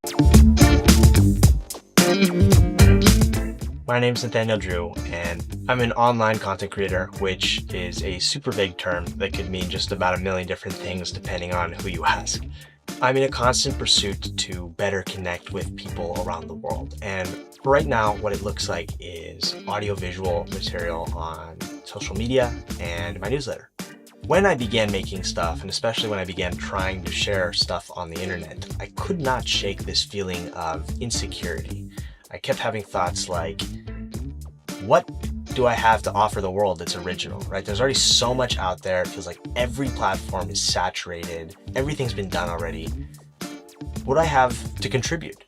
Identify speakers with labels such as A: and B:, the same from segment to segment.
A: My name is Nathaniel Drew, and I'm an online content creator, which is a super vague term that could mean just about a million different things depending on who you ask. I'm in a constant pursuit to better connect with people around the world, and right now what it looks like is audiovisual material on social media and my newsletter. When I began making stuff, and especially when I began trying to share stuff on the internet, I could not shake this feeling of insecurity. I kept having thoughts like, what do I have to offer the world that's original, right? There's already so much out there. It feels like every platform is saturated. Everything's been done already. What do I have to contribute?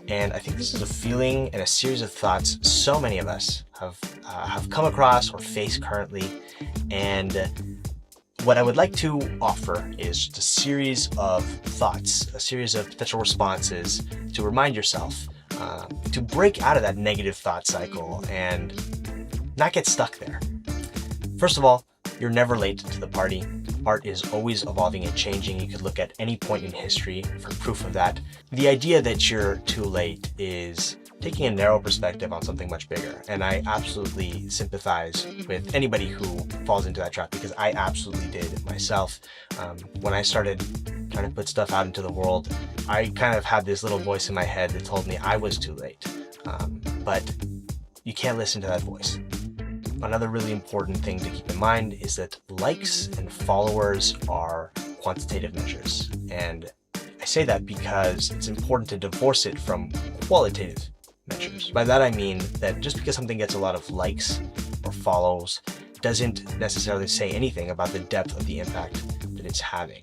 A: And I think this is a feeling and a series of thoughts so many of us have come across or face currently. And what I would like to offer is just a series of thoughts, a series of potential responses to remind yourself to break out of that negative thought cycle and not get stuck there. First of all, you're never late to the party. Art is always evolving and changing. You could look at any point in history for proof of that. The idea that you're too late is taking a narrow perspective on something much bigger. And I absolutely sympathize with anybody who falls into that trap, because I absolutely did myself. When I started trying to put stuff out into the world, I kind of had this little voice in my head that told me I was too late. But you can't listen to that voice. Another really important thing to keep in mind is that likes and followers are quantitative measures. And I say that because it's important to divorce it from qualitative measures. By that I mean that just because something gets a lot of likes or follows doesn't necessarily say anything about the depth of the impact that it's having.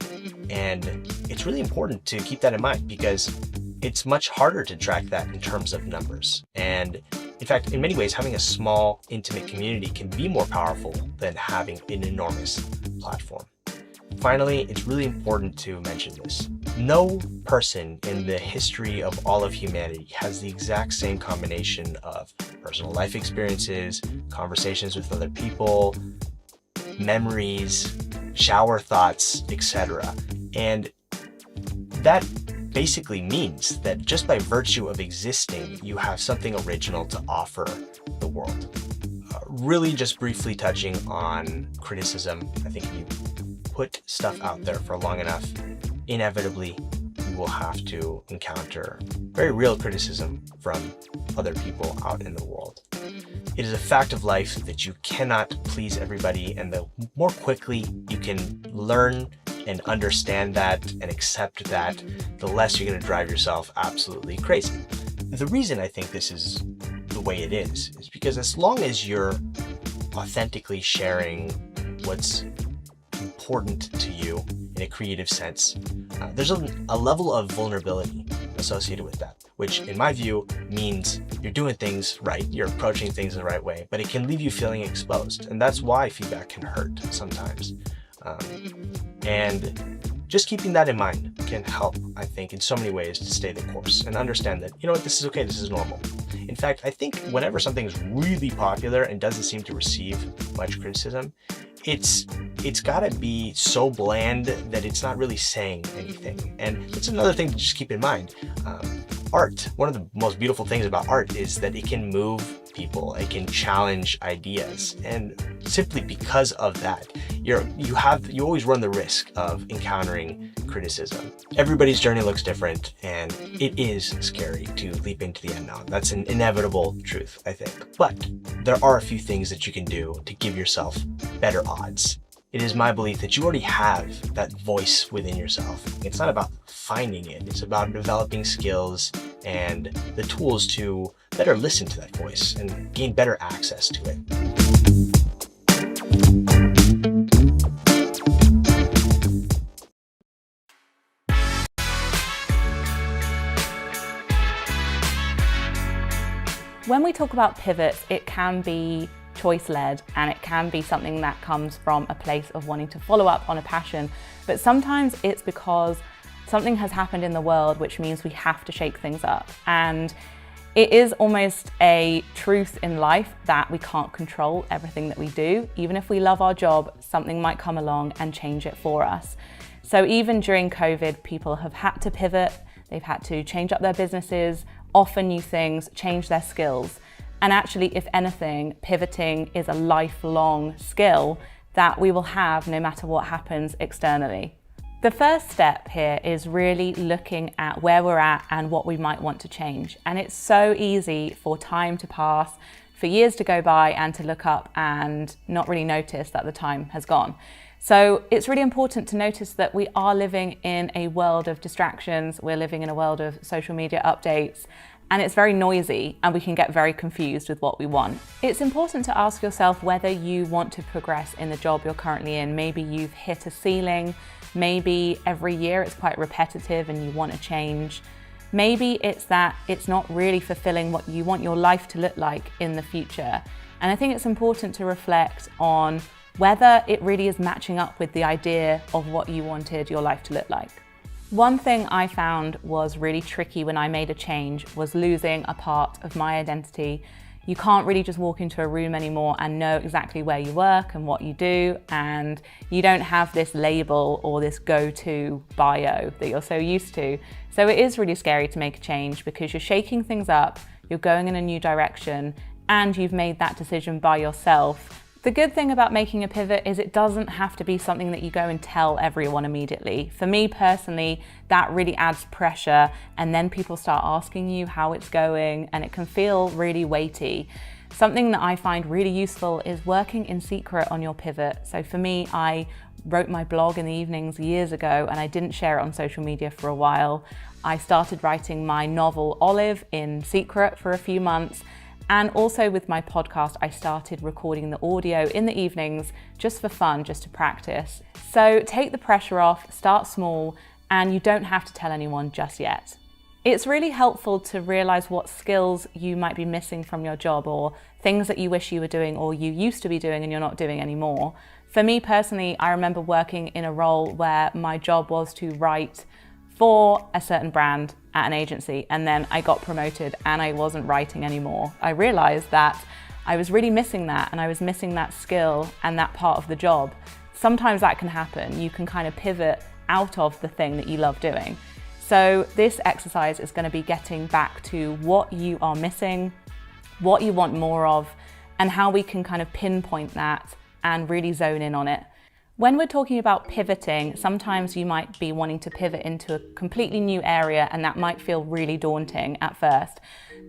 A: And it's really important to keep that in mind, because it's much harder to track that in terms of numbers. And in fact, in many ways, having a small, intimate community can be more powerful than having an enormous platform. Finally, it's really important to mention this. No person in the history of all of humanity has the exact same combination of personal life experiences, conversations with other people, memories, shower thoughts, etc. And that basically means that just by virtue of existing, you have something original to offer the world. Really just briefly touching on criticism, I think if you put stuff out there for long enough, inevitably you will have to encounter very real criticism from other people out in the world. It is a fact of life that you cannot please everybody, and the more quickly you can learn and understand that and accept that, the less you're going to drive yourself absolutely crazy. The reason I think this is the way it is because as long as you're authentically sharing what's important to you in a creative sense, there's a level of vulnerability associated with that, which in my view means you're doing things right, you're approaching things in the right way, but it can leave you feeling exposed. And that's why feedback can hurt sometimes. And just keeping that in mind can help, I think, in so many ways to stay the course and understand that, you know what, this is okay, this is normal. In fact, I think whenever something is really popular and doesn't seem to receive much criticism, it's gotta be so bland that it's not really saying anything. And it's another thing to just keep in mind. Art, one of the most beautiful things about art is that it can move people, it can challenge ideas, and simply because of that, you always run the risk of encountering criticism. Everybody's journey looks different, and it is scary to leap into the unknown. That's an inevitable truth, I think. But there are a few things that you can do to give yourself better odds. It is my belief that you already have that voice within yourself. It's not about finding it, it's about developing skills and the tools to better listen to that voice and gain better access to it.
B: When we talk about pivots, it can be choice-led, and it can be something that comes from a place of wanting to follow up on a passion, but sometimes it's because something has happened in the world which means we have to shake things up. And it is almost a truth in life that we can't control everything that we do. Even if we love our job, something might come along and change it for us. So even during COVID, people have had to pivot. they've had to change up their businesses, offer new things, change their skills. And actually, if anything, pivoting is a lifelong skill that we will have no matter what happens externally. The first step here is really looking at where we're at and what we might want to change. And it's so easy for time to pass, for years to go by and to look up and not really notice that the time has gone. So it's really important to notice that we are living in a world of distractions. We're living in a world of social media updates, and it's very noisy and we can get very confused with what we want. It's important to ask yourself whether you want to progress in the job you're currently in. Maybe you've hit a ceiling. Maybe every year it's quite repetitive and you want to change. Maybe it's that it's not really fulfilling what you want your life to look like in the future. And I think it's important to reflect on whether it really is matching up with the idea of what you wanted your life to look like. One thing I found was really tricky when I made a change was losing a part of my identity. You can't really just walk into a room anymore and know exactly where you work and what you do, and you don't have this label or this go-to bio that you're so used to. So it is really scary to make a change because you're shaking things up, you're going in a new direction, and you've made that decision by yourself. The good thing about making a pivot is it doesn't have to be something that you go and tell everyone immediately. For me personally, that really adds pressure, and then people start asking you how it's going, and it can feel really weighty. Something that I find really useful is working in secret on your pivot. So for me, I wrote my blog in the evenings years ago and I didn't share it on social media for a while. I started writing my novel Olive in secret for a few months. And also with my podcast, I started recording the audio in the evenings just for fun, just to practice. So take the pressure off, start small, and you don't have to tell anyone just yet. It's really helpful to realize what skills you might be missing from your job, or things that you wish you were doing or you used to be doing and you're not doing anymore. For me personally, I remember working in a role where my job was to write for a certain brand at an agency, and then I got promoted and I wasn't writing anymore. I realized that I was really missing that, and I was missing that skill and that part of the job. Sometimes that can happen. You can kind of pivot out of the thing that you love doing. So this exercise is going to be getting back to what you are missing, what you want more of, and how we can kind of pinpoint that and really zone in on it. When we're talking about pivoting, sometimes you might be wanting to pivot into a completely new area, and that might feel really daunting at first.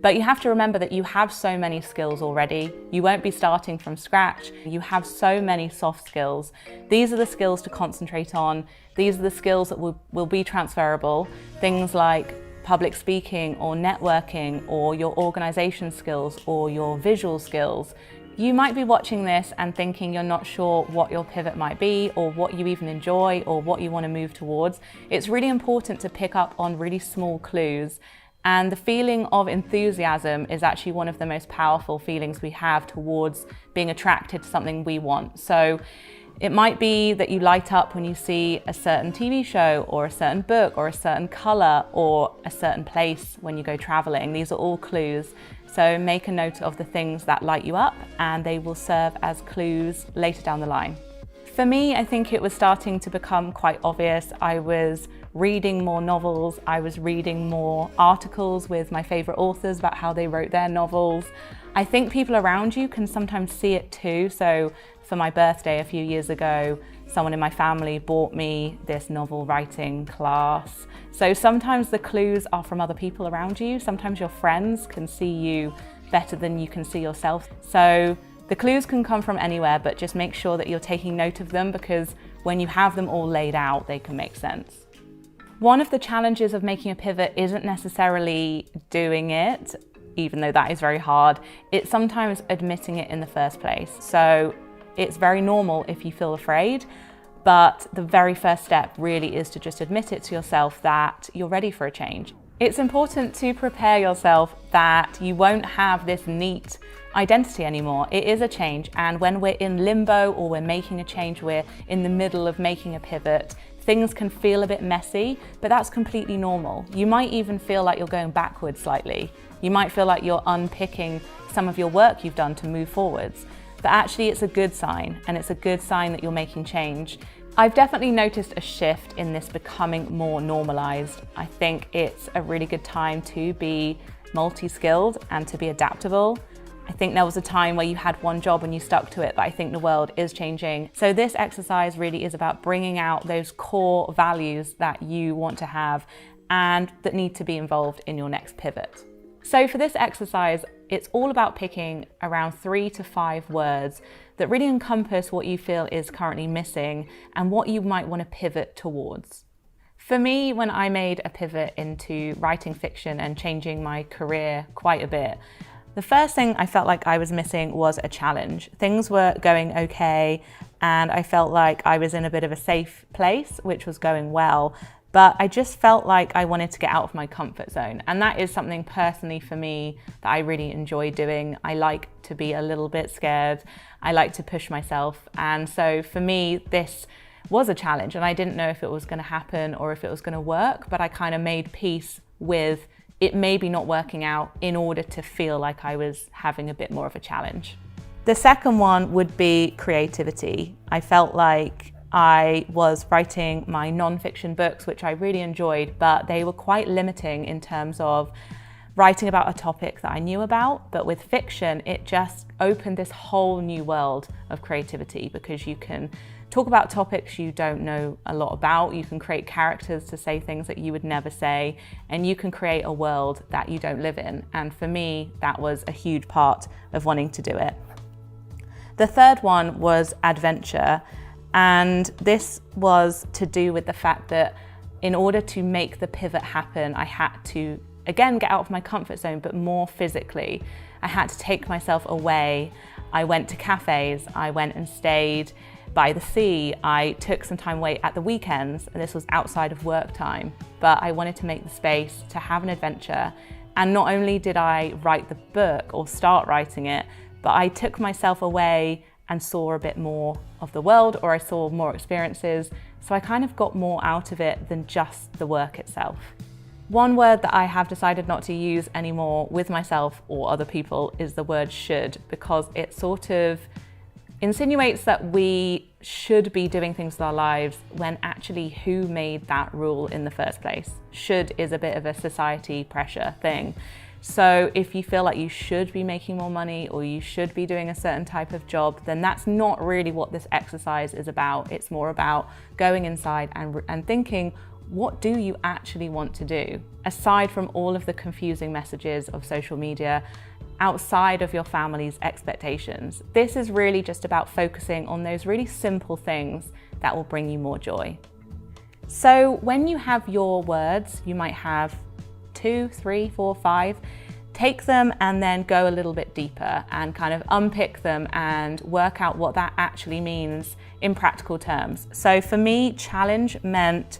B: But you have to remember that you have so many skills already. You won't be starting from scratch. You have so many soft skills. These are the skills to concentrate on. These are the skills that will be transferable. Things like public speaking or networking, or your organization skills or your visual skills. You might be watching this and thinking you're not sure what your pivot might be, or what you even enjoy, or what you want to move towards. It's really important to pick up on really small clues. And the feeling of enthusiasm is actually one of the most powerful feelings we have towards being attracted to something we want. So it might be that you light up when you see a certain TV show, or a certain book, or a certain color, or a certain place when you go traveling. These are all clues. So make a note of the things that light you up, and they will serve as clues later down the line. For me, I think it was starting to become quite obvious. I was reading more novels. I was reading more articles with my favorite authors about how they wrote their novels. I think people around you can sometimes see it too. So for my birthday a few years ago, someone in my family bought me this novel writing class. So sometimes the clues are from other people around you. Sometimes your friends can see you better than you can see yourself. So the clues can come from anywhere, but just make sure that you're taking note of them, because when you have them all laid out, they can make sense. One of the challenges of making a pivot isn't necessarily doing it, even though that is very hard. It's sometimes admitting it in the first place. So it's very normal if you feel afraid, but the very first step really is to just admit it to yourself that you're ready for a change. It's important to prepare yourself that you won't have this neat identity anymore. It is a change, and when we're in limbo or we're making a change, we're in the middle of making a pivot, things can feel a bit messy, but that's completely normal. You might even feel like you're going backwards slightly. You might feel like you're unpicking some of your work you've done to move forwards. But actually it's a good sign, and it's a good sign that you're making change. I've definitely noticed a shift in this becoming more normalized. I think it's a really good time to be multi-skilled and to be adaptable. I think there was a time where you had one job and you stuck to it, but I think the world is changing. So this exercise really is about bringing out those core values that you want to have and that need to be involved in your next pivot. So for this exercise, it's all about picking around 3 to 5 words that really encompass what you feel is currently missing and what you might want to pivot towards. For me, when I made a pivot into writing fiction and changing my career quite a bit, the first thing I felt like I was missing was a challenge. Things were going okay, and I felt like I was in a bit of a safe place, which was going well, but I just felt like I wanted to get out of my comfort zone. And that is something personally for me that I really enjoy doing. I like to be a little bit scared. I like to push myself. And so for me, this was a challenge, and I didn't know if it was going to happen or if it was going to work, but I kind of made peace with it maybe not working out in order to feel like I was having a bit more of a challenge. The second one would be creativity. I felt like I was writing my non-fiction books, which I really enjoyed, but they were quite limiting in terms of writing about a topic that I knew about. But with fiction, it just opened this whole new world of creativity, because you can talk about topics you don't know a lot about, you can create characters to say things that you would never say, and you can create a world that you don't live in. And for me, that was a huge part of wanting to do it. The third one was adventure. And this was to do with the fact that in order to make the pivot happen, I had to, again, get out of my comfort zone, but more physically. I had to take myself away. I went to cafes, I went and stayed by the sea. I took some time away at the weekends, and this was outside of work time, but I wanted to make the space to have an adventure. And not only did I write the book or start writing it, but I took myself away and saw a bit more of the world, or I saw more experiences. So I kind of got more out of it than just the work itself. One word that I have decided not to use anymore with myself or other people is the word should, because it sort of insinuates that we should be doing things with our lives when actually who made that rule in the first place? Should is a bit of a society pressure thing. So if you feel like you should be making more money or you should be doing a certain type of job, then that's not really what this exercise is about. It's more about going inside and thinking, what do you actually want to do? Aside from all of the confusing messages of social media, outside of your family's expectations. This is really just about focusing on those really simple things that will bring you more joy. So when you have your words, you might have 2, 3, 4, 5, take them and then go a little bit deeper and kind of unpick them and work out what that actually means in practical terms. So for me, challenge meant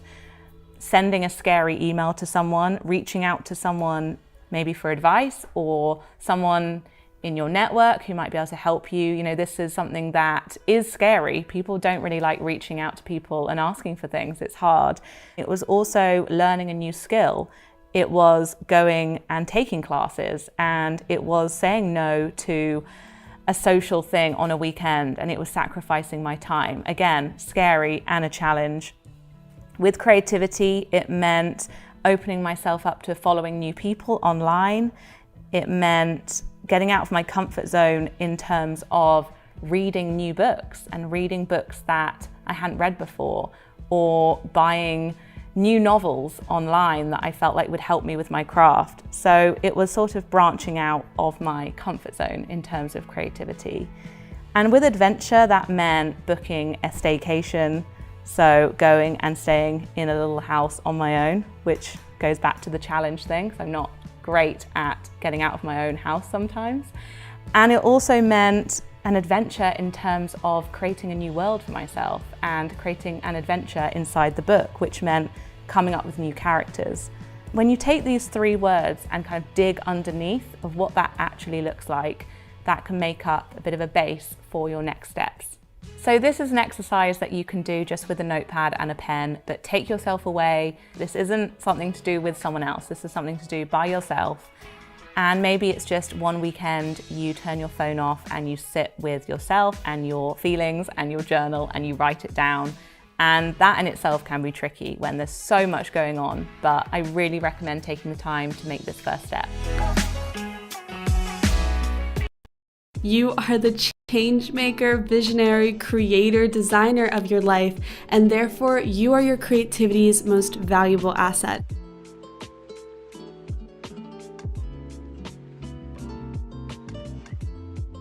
B: sending a scary email to someone, reaching out to someone maybe for advice, or someone in your network who might be able to help you. You know, this is something that is scary. People don't really like reaching out to people and asking for things. It's hard. It was also learning a new skill. It was going and taking classes, and it was saying no to a social thing on a weekend, and it was sacrificing my time. Again, scary and a challenge. With creativity, it meant opening myself up to following new people online. It meant getting out of my comfort zone in terms of reading new books and reading books that I hadn't read before, or buying new novels online that I felt like would help me with my craft. So it was sort of branching out of my comfort zone in terms of creativity. And with adventure, that meant booking a staycation. So going and staying in a little house on my own, which goes back to the challenge thing, because I'm not great at getting out of my own house sometimes. And it also meant an adventure in terms of creating a new world for myself and creating an adventure inside the book, which meant coming up with new characters. When you take these 3 words and kind of dig underneath of what that actually looks like, that can make up a bit of a base for your next steps. So this is an exercise that you can do just with a notepad and a pen, but take yourself away. This isn't something to do with someone else. This is something to do by yourself. And maybe it's just one weekend you turn your phone off and you sit with yourself and your feelings and your journal and you write it down And that in itself can be tricky when there's so much going on, but I really recommend taking the time to make this first step.
C: You are the change maker, visionary, creator, designer of your life, and therefore you are your creativity's most valuable asset.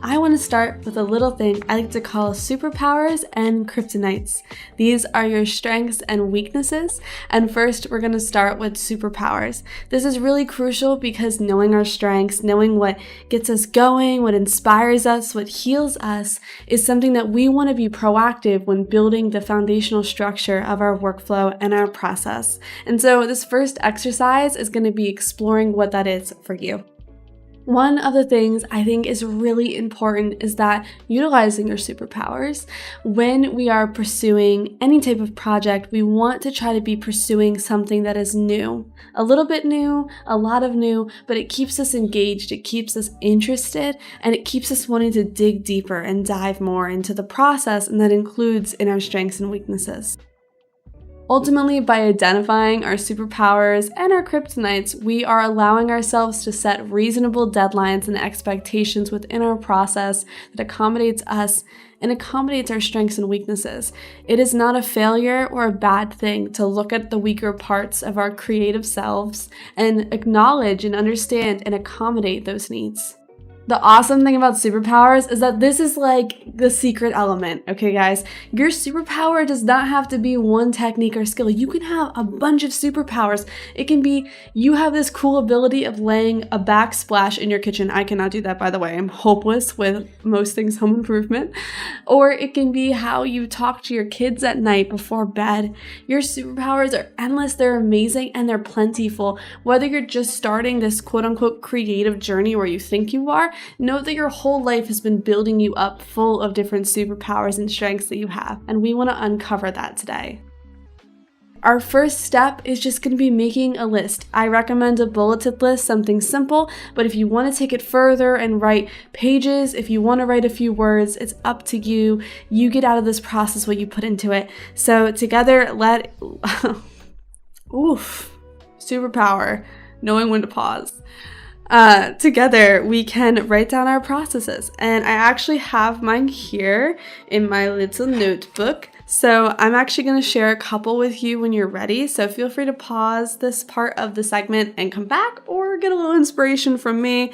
C: I want to start with a little thing I like to call superpowers and kryptonites. These are your strengths and weaknesses, and first we're going to start with superpowers. This is really crucial because knowing our strengths, knowing what gets us going, what inspires us, what heals us, is something that we want to be proactive when building the foundational structure of our workflow and our process. And so this first exercise is going to be exploring what that is for you. One of the things I think is really important is that utilizing your superpowers. When we are pursuing any type of project, we want to try to be pursuing something that is new. A little bit new, a lot of new, but it keeps us engaged, it keeps us interested, and it keeps us wanting to dig deeper and dive more into the process, and that includes in our strengths and weaknesses. Ultimately, by identifying our superpowers and our kryptonites, we are allowing ourselves to set reasonable deadlines and expectations within our process that accommodates us and accommodates our strengths and weaknesses. It is not a failure or a bad thing to look at the weaker parts of our creative selves and acknowledge and understand and accommodate those needs. The awesome thing about superpowers is that this is like the secret element, okay guys? Your superpower does not have to be one technique or skill. You can have a bunch of superpowers. It can be you have this cool ability of laying a backsplash in your kitchen. I cannot do that, by the way. I'm hopeless with most things home improvement. Or it can be how you talk to your kids at night before bed. Your superpowers are endless, they're amazing, and they're plentiful. Whether you're just starting this quote-unquote creative journey where you think you are, know that your whole life has been building you up full of different superpowers and strengths that you have, and we want to uncover that today. Our first step is just going to be making a list. I recommend a bulleted list, something simple, but if you want to take it further and write pages, if you want to write a few words, it's up to you. You get out of this process what you put into it. So together, superpower, knowing when to pause. Together we can write down our processes, and I actually have mine here in my little notebook, so I'm actually going to share a couple with you when you're ready. So feel free to pause this part of the segment and come back, or get a little inspiration from me.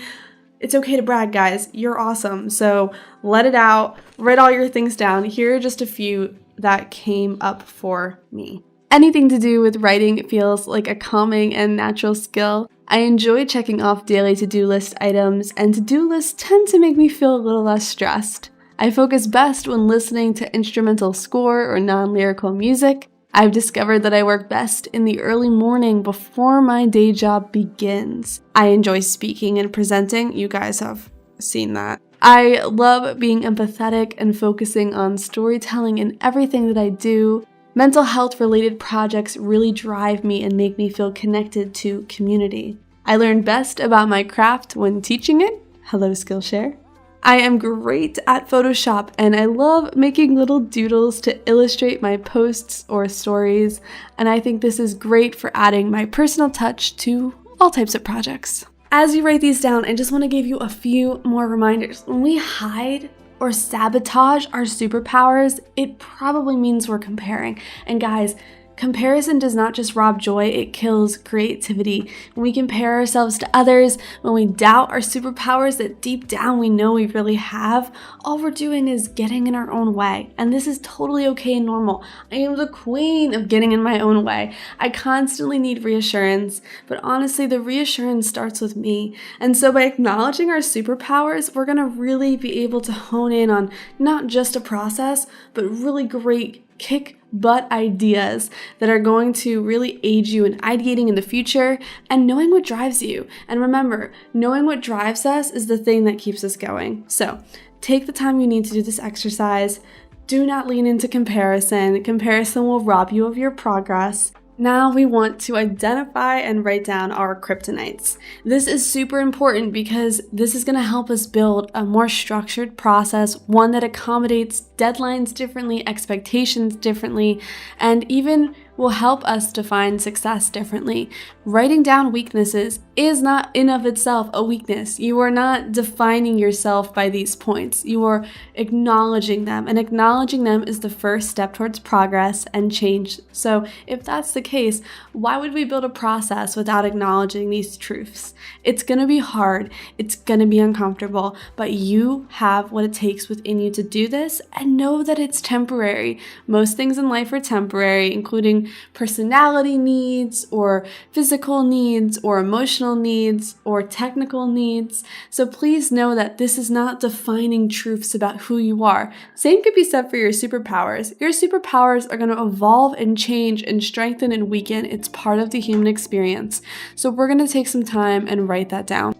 C: It's okay to brag, guys. You're awesome. So let it out, write all your things down. Here are just a few that came up for me. Anything to do with writing feels like a calming and natural skill. I enjoy checking off daily to-do list items, and to-do lists tend to make me feel a little less stressed. I focus best when listening to instrumental score or non-lyrical music. I've discovered that I work best in the early morning before my day job begins. I enjoy speaking and presenting. You guys have seen that. I love being empathetic and focusing on storytelling in everything that I do. Mental health related projects really drive me and make me feel connected to community. I learn best about my craft when teaching it. Hello, Skillshare. I am great at Photoshop, and I love making little doodles to illustrate my posts or stories, and I think this is great for adding my personal touch to all types of projects. As you write these down, I just want to give you a few more reminders. When we hide or sabotage our superpowers, it probably means we're comparing. And guys, comparison does not just rob joy, it kills creativity. When we compare ourselves to others, when we doubt our superpowers that deep down we know we really have, all we're doing is getting in our own way. And this is totally okay and normal. I am the queen of getting in my own way. I constantly need reassurance, but honestly, the reassurance starts with me. And so by acknowledging our superpowers, we're gonna really be able to hone in on not just a process, but really great kick butt ideas that are going to really aid you in ideating in the future and knowing what drives you. And remember, knowing what drives us is the thing that keeps us going. So take the time you need to do this exercise. Do not lean into comparison. Comparison will rob you of your progress. Now we want to identify and write down our kryptonites. This is super important because this is going to help us build a more structured process, one that accommodates deadlines differently, expectations differently, and even will help us define success differently. Writing down weaknesses is not in of itself a weakness. You are not defining yourself by these points. You are acknowledging them, and acknowledging them is the first step towards progress and change. So if that's the case, why would we build a process without acknowledging these truths? It's gonna be hard, it's gonna be uncomfortable, but you have what it takes within you to do this, and know that it's temporary. Most things in life are temporary, including personality needs or physical needs or emotional needs or technical needs. So please know that this is not defining truths about who you are. Same could be said for your superpowers. Your superpowers are going to evolve and change and strengthen and weaken. It's part of the human experience. So we're going to take some time and write that down.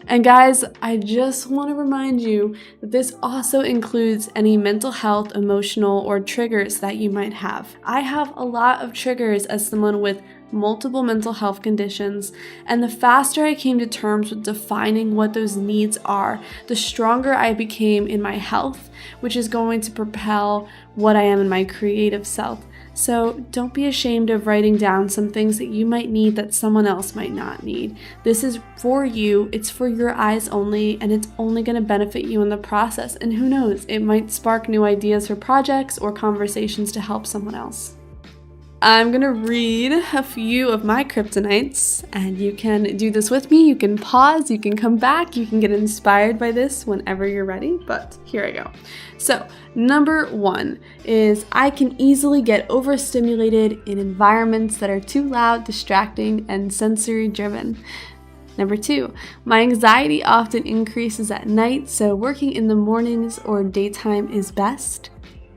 C: And guys, I just want to remind you that this also includes any mental health, emotional, or triggers that you might have. I have a lot of triggers as someone with multiple mental health conditions, and the faster I came to terms with defining what those needs are, the stronger I became in my health, which is going to propel what I am in my creative self. So don't be ashamed of writing down some things that you might need that someone else might not need. This is for you, it's for your eyes only, and it's only going to benefit you in the process. And who knows, it might spark new ideas for projects or conversations to help someone else. I'm gonna read a few of my Kryptonites, and you can do this with me. You can pause, you can come back, you can get inspired by this whenever you're ready, but here I go. So, number 1 is I can easily get overstimulated in environments that are too loud, distracting, and sensory driven. Number 2, my anxiety often increases at night, so working in the mornings or daytime is best.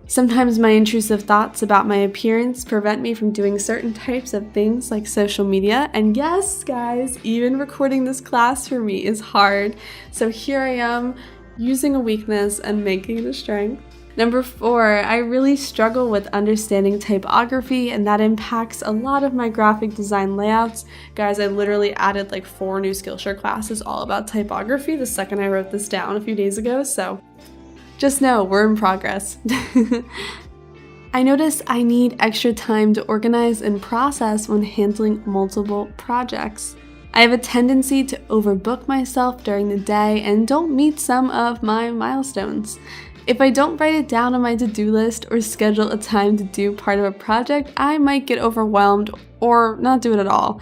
C: Sometimes my intrusive thoughts about my appearance prevent me from doing certain types of things like social media. And yes, guys, even recording this class for me is hard. So here I am using a weakness and making it a strength. Number 4, I really struggle with understanding typography, and that impacts a lot of my graphic design layouts. Guys, I literally added like 4 new Skillshare classes all about typography the second I wrote this down a few days ago, so just know, we're in progress. I notice I need extra time to organize and process when handling multiple projects. I have a tendency to overbook myself during the day and don't meet some of my milestones. If I don't write it down on my to-do list or schedule a time to do part of a project, I might get overwhelmed or not do it at all.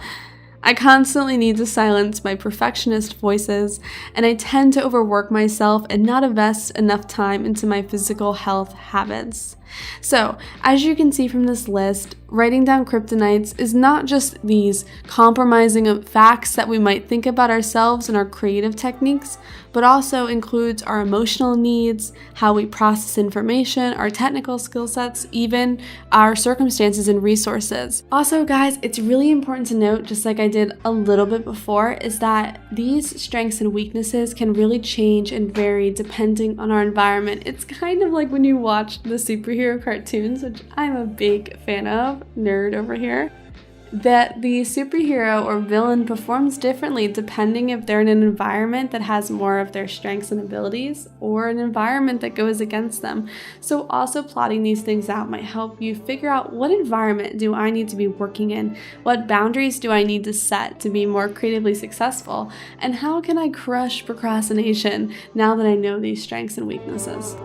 C: I constantly need to silence my perfectionist voices, and I tend to overwork myself and not invest enough time into my physical health habits. So, as you can see from this list, writing down Kryptonites is not just these compromising facts that we might think about ourselves and our creative techniques, but also includes our emotional needs, how we process information, our technical skill sets, even our circumstances and resources. Also, guys, it's really important to note, just like I did a little bit before, is that these strengths and weaknesses can really change and vary depending on our environment. It's kind of like when you watch the superhero cartoons, which I'm a big fan of, nerd over here, that the superhero or villain performs differently depending if they're in an environment that has more of their strengths and abilities or an environment that goes against them. So also plotting these things out might help you figure out, what environment do I need to be working in? What boundaries do I need to set to be more creatively successful? And how can I crush procrastination now that I know these strengths and weaknesses?